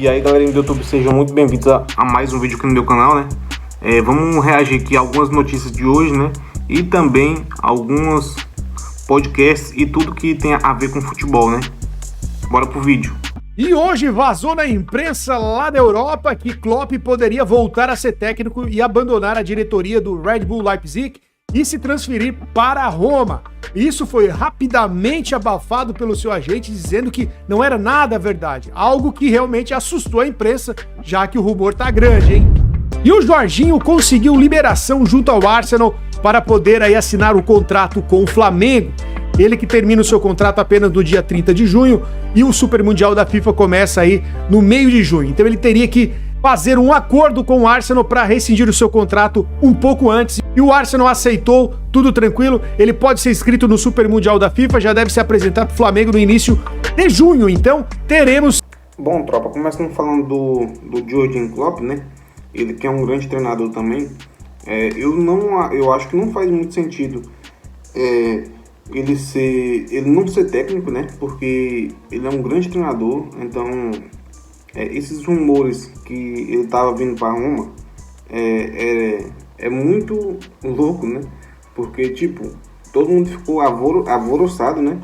E aí, galerinha do YouTube, sejam muito bem-vindos a mais um vídeo aqui no meu canal, né? Vamos reagir aqui a algumas notícias de hoje, né? E também alguns podcasts e tudo que tem a ver com futebol, né? Bora pro vídeo. E hoje vazou na imprensa lá da Europa que Klopp poderia voltar a ser técnico e abandonar a diretoria do Red Bull Leipzig e se transferir para Roma. Isso foi rapidamente abafado pelo seu agente, dizendo que não era nada verdade, algo que realmente assustou a imprensa, já que o rumor tá grande, hein? E o Jorginho conseguiu liberação junto ao Arsenal para poder aí assinar o contrato com o Flamengo. Ele que termina o seu contrato apenas no dia 30 de junho e o Super Mundial da FIFA começa aí no meio de junho. Então ele teria que fazer um acordo com o Arsenal para rescindir o seu contrato um pouco antes. E o Arsenal aceitou, tudo tranquilo. Ele pode ser inscrito no Super Mundial da FIFA, já deve se apresentar para o Flamengo no início de junho. Então teremos... Bom, tropa, começando falando do Jürgen Klopp, né? Ele que é um grande treinador também. Eu acho que não faz muito sentido ele não ser técnico, né? Porque ele é um grande treinador. Então esses rumores que ele estava vindo para Roma é muito louco, né? Porque tipo, todo mundo ficou alvoroçado, né?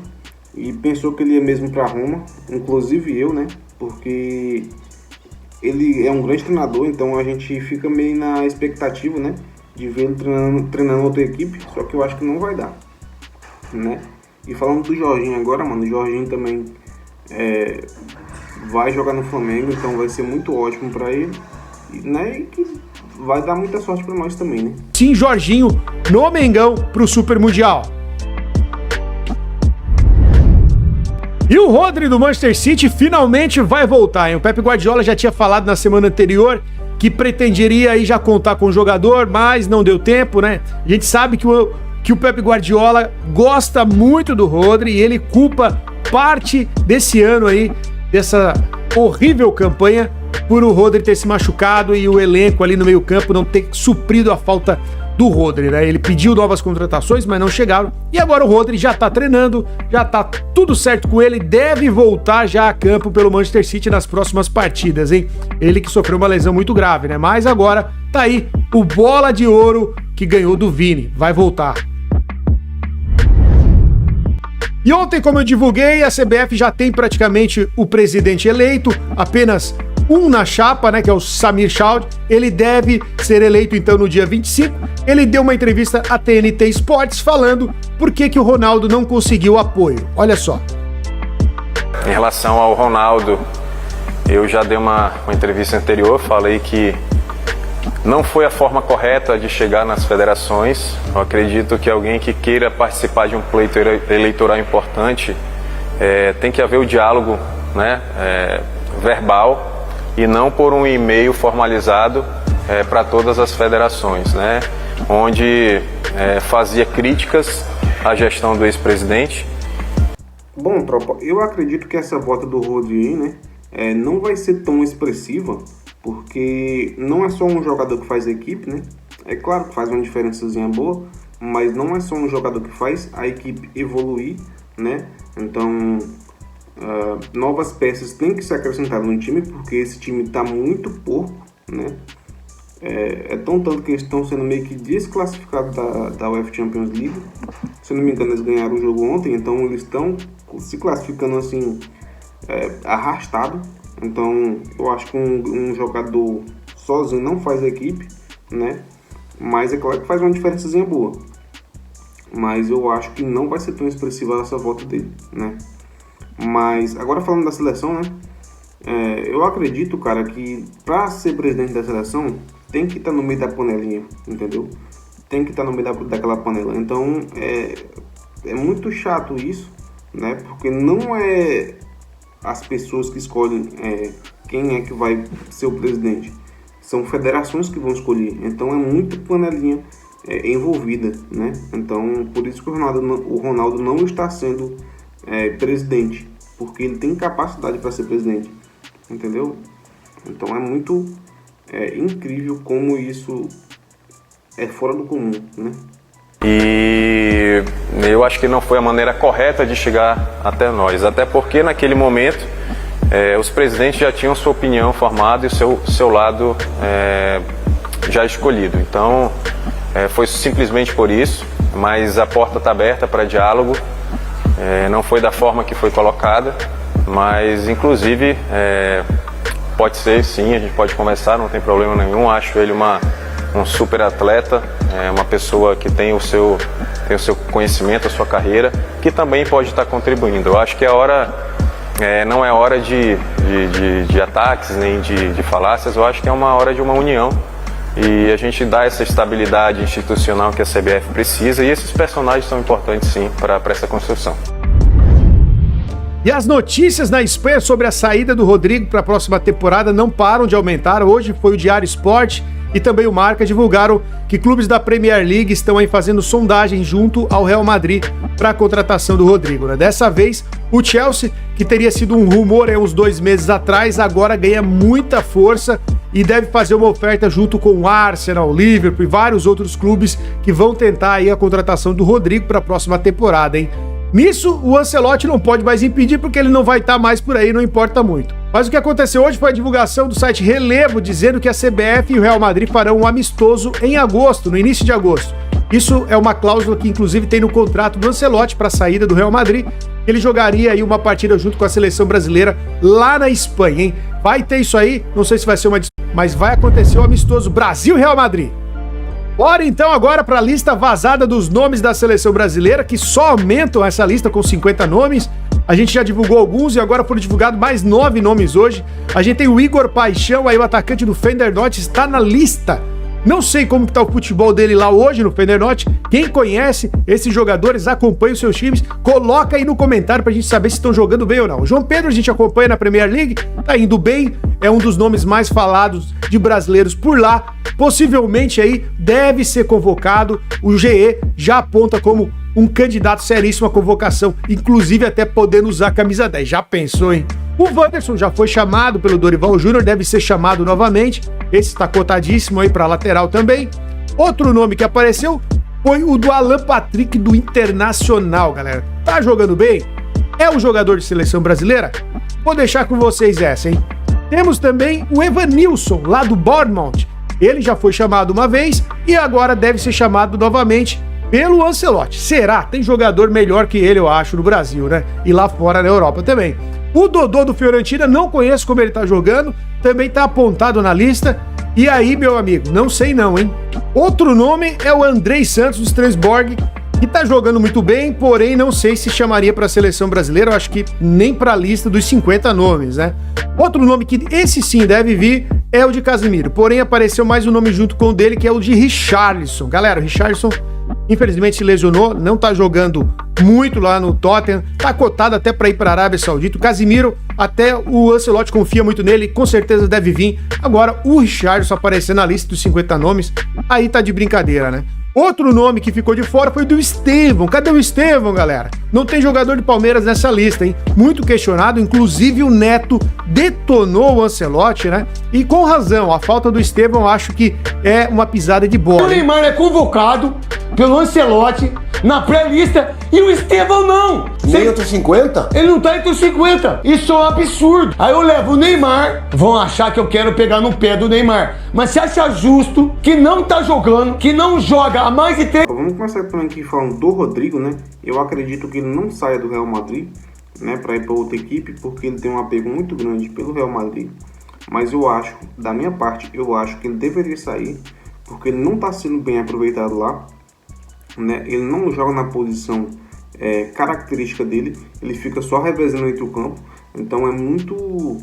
E pensou que ele ia mesmo para Roma, inclusive eu, né? Porque ele é um grande treinador, então a gente fica meio na expectativa, né? De ver ele treinando outra equipe, só que eu acho que não vai dar, né? E falando do Jorginho agora, mano, o Jorginho também vai jogar no Flamengo, então vai ser muito ótimo pra ele, né? E que vai dar muita sorte pra nós também, né? Sim, Jorginho no Mengão pro Super Mundial. E o Rodri do Manchester City finalmente vai voltar, hein? O Pep Guardiola já tinha falado na semana anterior que pretenderia aí já contar com o jogador, mas não deu tempo, né? A gente sabe que o Pep Guardiola gosta muito do Rodri e ele culpa parte desse ano aí, dessa horrível campanha, por o Rodri ter se machucado e o elenco ali no meio campo não ter suprido a falta do Rodri, né? Ele pediu novas contratações, mas não chegaram. E agora o Rodri já tá treinando, já tá tudo certo com ele, deve voltar já a campo pelo Manchester City nas próximas partidas, hein? Ele que sofreu uma lesão muito grave, né? Mas agora tá aí o bola de ouro que ganhou do Vini, vai voltar. E ontem, como eu divulguei, a CBF já tem praticamente o presidente eleito, apenas um na chapa, né, que é o Samir Chaudhry. Ele deve ser eleito então no dia 25. Ele deu uma entrevista à TNT Sports falando por que o Ronaldo não conseguiu apoio. Olha só. Em relação ao Ronaldo, eu já dei uma entrevista anterior, falei que não foi a forma correta de chegar nas federações. Eu acredito que alguém que queira participar de um pleito eleitoral importante, tem que haver o diálogo, né, verbal, e não por um e-mail formalizado para todas as federações, né, onde fazia críticas à gestão do ex-presidente. Bom, tropa, eu acredito que essa volta do Rodri, né, não vai ser tão expressiva, porque não é só um jogador que faz a equipe, né? É claro que faz uma diferençazinha boa, mas não é só um jogador que faz a equipe evoluir, né? Então, novas peças têm que ser acrescentadas no time, porque esse time está muito porco, né? É tão tanto que eles estão sendo meio que desclassificados da UEFA Champions League. Se eu não me engano, eles ganharam o jogo ontem, então eles estão se classificando assim, arrastado. Então, eu acho que um jogador sozinho não faz a equipe, né? Mas é claro que faz uma diferençazinha boa. Mas eu acho que não vai ser tão expressiva essa volta dele, né? Mas, agora falando da seleção, né? Eu acredito, cara, que pra ser presidente da seleção, tem que estar no meio da panelinha, entendeu? Tem que estar no meio daquela panela. Então, é muito chato isso, né? Porque não é as pessoas que escolhem quem é que vai ser o presidente. São federações que vão escolher. Então é muita panelinha envolvida, né? Então por isso que o Ronaldo não está sendo presidente, porque ele tem capacidade para ser presidente, entendeu? Então é muito incrível como isso é fora do comum, né? E eu acho que não foi a maneira correta de chegar até nós, até porque naquele momento os presidentes já tinham sua opinião formada e o seu lado já escolhido. Então, foi simplesmente por isso, mas a porta está aberta para diálogo. Não foi da forma que foi colocada, mas inclusive pode ser sim, a gente pode conversar, não tem problema nenhum. Acho ele um super atleta, uma pessoa que tem o seu conhecimento, a sua carreira, que também pode estar contribuindo. Eu acho que a hora não é hora de ataques nem de falácias. Eu acho que é uma hora de uma união e a gente dá essa estabilidade institucional que a CBF precisa, e esses personagens são importantes sim para essa construção. E as notícias na Espanha sobre a saída do Rodrigo para a próxima temporada não param de aumentar. Hoje foi o Diário Sport e também o Marca divulgaram que clubes da Premier League estão aí fazendo sondagem junto ao Real Madrid para a contratação do Rodrigo, né? Dessa vez, o Chelsea, que teria sido um rumor uns 2 meses atrás, agora ganha muita força e deve fazer uma oferta junto com o Arsenal, Liverpool e vários outros clubes que vão tentar aí a contratação do Rodrigo para a próxima temporada, hein? Nisso, o Ancelotti não pode mais impedir porque ele não vai estar mais por aí, não importa muito. Mas o que aconteceu hoje foi a divulgação do site Relevo, dizendo que a CBF e o Real Madrid farão um amistoso em agosto, no início de agosto. Isso é uma cláusula que inclusive tem no contrato do Ancelotti para a saída do Real Madrid. Ele jogaria aí uma partida junto com a seleção brasileira lá na Espanha, hein? Vai ter isso aí, não sei se vai ser mas vai acontecer o amistoso Brasil-Real Madrid. Bora então agora para a lista vazada dos nomes da seleção brasileira, que só aumentam essa lista com 50 nomes. A gente já divulgou alguns e agora foram divulgados mais 9 nomes hoje. A gente tem o Igor Paixão, aí o atacante do Feyenoord, está na lista. Não sei como está o futebol dele lá hoje no Feyenoord. Quem conhece esses jogadores, acompanha os seus times, coloca aí no comentário pra gente saber se estão jogando bem ou não. O João Pedro a gente acompanha na Premier League, tá indo bem, é um dos nomes mais falados de brasileiros por lá. Possivelmente aí deve ser convocado. O GE já aponta como um candidato seríssimo à convocação, inclusive até podendo usar a camisa 10. Já pensou, hein? O Wanderson já foi chamado pelo Dorival Júnior, deve ser chamado novamente. Esse está cotadíssimo aí para lateral também. Outro nome que apareceu foi o do Alan Patrick do Internacional, galera. Tá jogando bem? É um jogador de seleção brasileira? Vou deixar com vocês essa, hein? Temos também o Evanilson, lá do Bournemouth. Ele já foi chamado uma vez e agora deve ser chamado novamente pelo Ancelotti. Será? Tem jogador melhor que ele, eu acho, no Brasil, né? E lá fora na Europa também. O Dodô do Fiorentina, não conheço como ele tá jogando, também tá apontado na lista. E aí, meu amigo, não sei não, hein? Outro nome é o Andrei Santos do Strasbourg, que tá jogando muito bem, porém não sei se chamaria para a seleção brasileira, eu acho que nem para a lista dos 50 nomes, né? Outro nome que esse sim deve vir é o de Casemiro, porém apareceu mais um nome junto com o dele, que é o de Richarlison. Galera, o Richarlison infelizmente se lesionou, não tá jogando muito lá no Tottenham, tá cotado até para ir para a Arábia Saudita. O Casemiro, até o Ancelotti confia muito nele, com certeza deve vir. Agora, o Richarlison aparecendo na lista dos 50 nomes, aí tá de brincadeira, né? Outro nome que ficou de fora foi do Estevão. Cadê o Estevão, galera? Não tem jogador de Palmeiras nessa lista, hein? Muito questionado, inclusive o Neto detonou o Ancelotti, né? E com razão, a falta do Estevão eu acho que é uma pisada de bola. O Neymar é convocado pelo Ancelotti na pré-lista e o Estevão não. Nem entre os 50? Ele não tá entre os 50. Isso é um absurdo. Aí eu levo o Neymar, vão achar que eu quero pegar no pé do Neymar. Mas você acha justo que não tá jogando, que não joga há mais de 3... Vamos começar também aqui falando do Rodrigo, né? Eu acredito que ele não saia do Real Madrid, né, para ir para outra equipe, porque ele tem um apego muito grande pelo Real Madrid. Mas eu acho, da minha parte, eu acho que ele deveria sair, porque ele não tá sendo bem aproveitado lá, né? Ele não joga na posição característica dele, ele fica só revezando entre o campo. Então é muito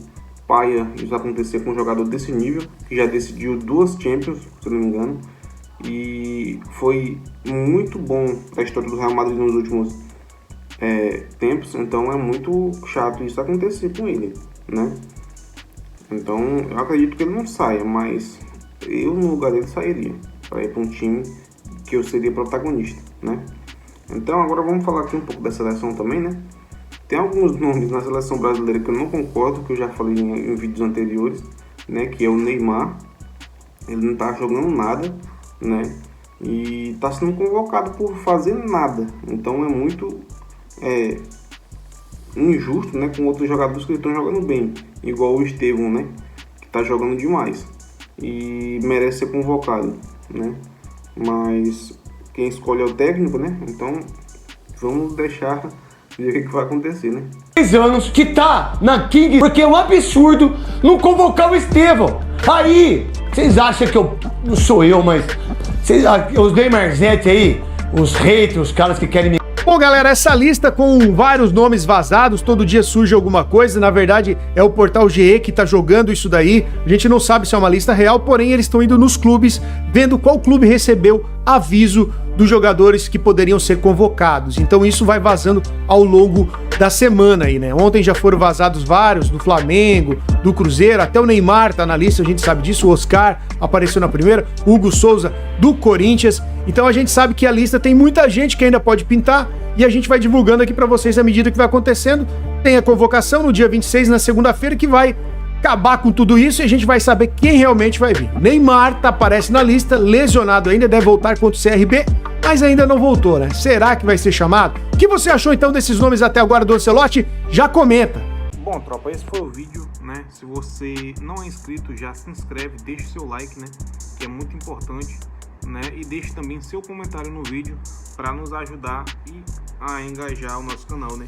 paia isso acontecer com um jogador desse nível, que já decidiu 2 Champions, se não me engano, e foi muito bom para a história do Real Madrid nos últimos tempos. Então é muito chato isso acontecer com ele, né? Então eu acredito que ele não saia, mas eu no lugar dele sairia para ir para um time que eu seria protagonista, né? Então agora vamos falar aqui um pouco da seleção também, né? Tem alguns nomes na seleção brasileira que eu não concordo, que eu já falei em vídeos anteriores, né? Que é o Neymar. Ele não tá jogando nada, né? E tá sendo convocado por fazer nada. Então é muito injusto, né? Com outros jogadores que estão jogando bem. igual o Estevão, né? Que tá jogando demais e merece ser convocado, né? Mas quem escolhe é o técnico, né? Então vamos deixar ver o que vai acontecer, né? 3 anos que tá na King, porque é um absurdo não convocar o Estevão. Aí, vocês acham que eu não sou eu, mas os Neymarzete aí, os haters, os caras que querem me... Bom, galera, essa lista com vários nomes vazados, todo dia surge alguma coisa, na verdade é o Portal GE que tá jogando isso daí, a gente não sabe se é uma lista real, porém eles estão indo nos clubes, vendo qual clube recebeu aviso dos jogadores que poderiam ser convocados, então isso vai vazando ao longo da semana aí, né? Ontem já foram vazados vários, do Flamengo, do Cruzeiro, até o Neymar tá na lista, a gente sabe disso, o Oscar apareceu na primeira, o Hugo Souza do Corinthians, então a gente sabe que a lista tem muita gente que ainda pode pintar e a gente vai divulgando aqui pra vocês à medida que vai acontecendo. Tem a convocação no dia 26, na segunda-feira, que vai acabar com tudo isso e a gente vai saber quem realmente vai vir. Neymar aparece na lista, lesionado ainda, deve voltar contra o CRB, mas ainda não voltou, né? Será que vai ser chamado? O que você achou então desses nomes até agora do Ancelotti? Já comenta. Bom, tropa, esse foi o vídeo, né? Se você não é inscrito, já se inscreve, deixa o seu like, né? Que é muito importante, né? E deixe também seu comentário no vídeo para nos ajudar e a engajar o nosso canal, né?